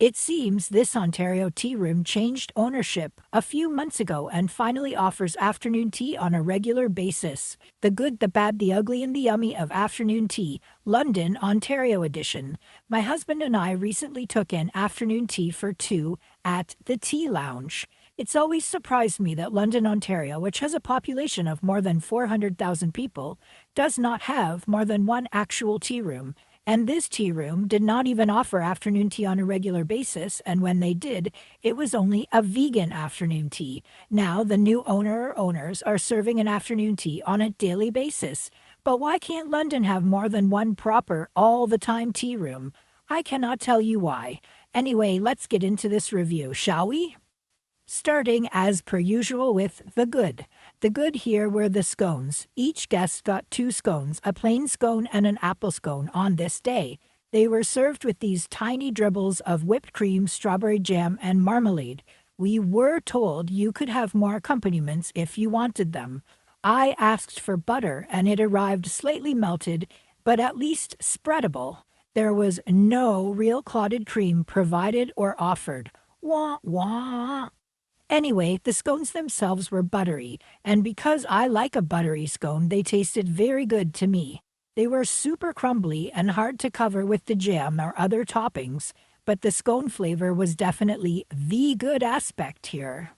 It seems this Ontario tea room changed ownership a few months ago and finally offers afternoon tea on a regular basis. The Good, the Bad, the Ugly, and the Yummy of Afternoon Tea, London, Ontario edition. My husband and I recently took in afternoon tea for two at the Tea Lounge. It's always surprised me that London, Ontario, which has a population of more than 400,000 people, does not have more than one actual tea room. And this tea room did not even offer afternoon tea on a regular basis, and when they did, it was only a vegan afternoon tea. Now, the new owner or owners are serving an afternoon tea on a daily basis. But why can't London have more than one proper, all-the-time tea room? I cannot tell you why. Anyway, let's get into this review, shall we? Starting as per usual with the good. The good here were the scones. Each guest got two scones, a plain scone and an apple scone on this day. They were served with these tiny dribbles of whipped cream, strawberry jam, and marmalade. We were told you could have more accompaniments if you wanted them. I asked for butter, and it arrived slightly melted, but at least spreadable. There was no real clotted cream provided or offered. Wah, wah. Anyway, the scones themselves were buttery, and because I like a buttery scone, they tasted very good to me. They were super crumbly and hard to cover with the jam or other toppings, but the scone flavor was definitely the good aspect here.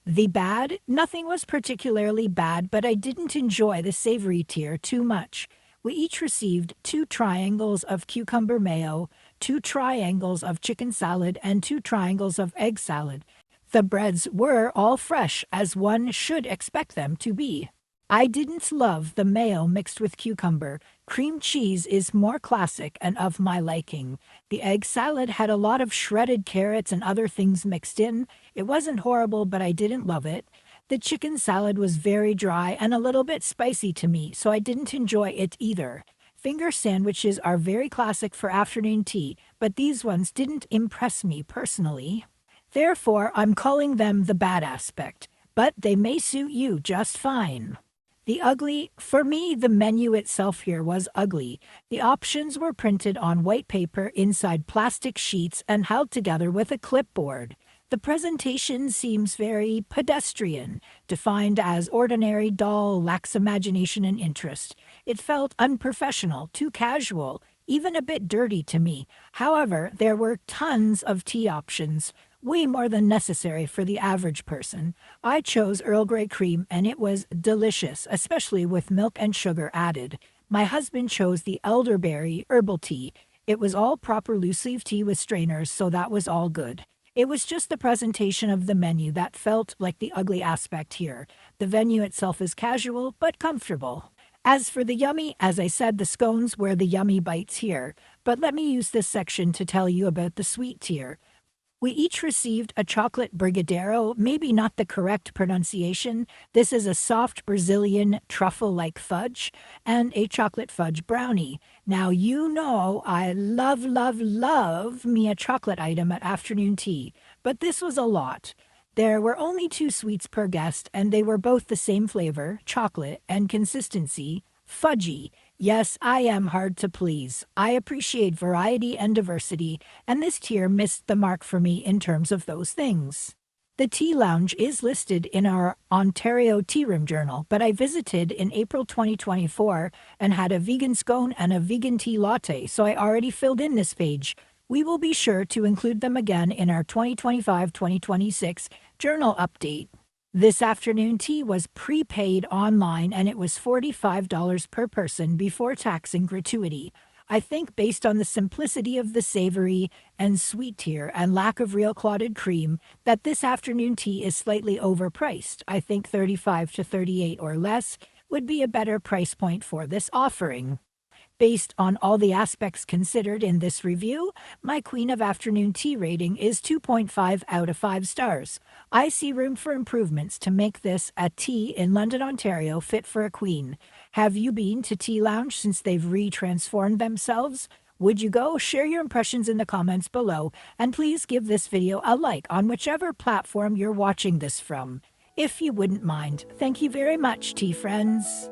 The bad? Nothing was particularly bad, but I didn't enjoy the savory tier too much. We each received 2 triangles of cucumber mayo, 2 triangles of chicken salad, and 2 triangles of egg salad. The breads were all fresh, as one should expect them to be. I didn't love the mayo mixed with cucumber. Cream cheese is more classic and of my liking. The egg salad had a lot of shredded carrots and other things mixed in. It wasn't horrible, but I didn't love it. The chicken salad was very dry and a little bit spicy to me, so I didn't enjoy it either. Finger sandwiches are very classic for afternoon tea, but these ones didn't impress me personally. Therefore, I'm calling them the bad aspect, but they may suit you just fine. The ugly, for me, the menu itself here was ugly. The options were printed on white paper inside plastic sheets and held together with a clipboard. The presentation seems very pedestrian, defined as ordinary, dull, lacks imagination and interest. It felt unprofessional, too casual, even a bit dirty to me. However, there were tons of tea options, way more than necessary for the average person. I chose Earl Grey cream and it was delicious, especially with milk and sugar added. My husband chose the elderberry herbal tea. It was all proper loose-leaf tea with strainers, so that was all good. It was just the presentation of the menu that felt like the ugly aspect here. The venue itself is casual but comfortable. As for the yummy, as I said, the scones were the yummy bites here. But let me use this section to tell you about the sweet tier. We each received a chocolate brigadeiro, maybe not the correct pronunciation. This is a soft Brazilian truffle-like fudge, and a chocolate fudge brownie. Now, you know I love, love, love me a chocolate item at afternoon tea, but this was a lot. There were only 2 sweets per guest, and they were both the same flavor, chocolate, and consistency, fudgy. Yes, I am hard to please. I appreciate variety and diversity, and this tier missed the mark for me in terms of those things. The Tea Lounge is listed in our Ontario Tea Room Journal, but I visited in April 2024 and had a vegan scone and a vegan tea latte, so I already filled in this page. We will be sure to include them again in our 2025-2026 journal update. This afternoon tea was prepaid online and it was $45 per person before tax and gratuity. I think based on the simplicity of the savory and sweet tier and lack of real clotted cream, that this afternoon tea is slightly overpriced. I think $35 to $38 or less would be a better price point for this offering. Based on all the aspects considered in this review, my Queen of Afternoon Tea rating is 2.5 out of 5 stars. I see room for improvements to make this a tea in London, Ontario fit for a queen. Have you been to Tea Lounge since they've re-transformed themselves? Would you go? Share your impressions in the comments below, and please give this video a like on whichever platform you're watching this from. If you wouldn't mind. Thank you very much, tea friends.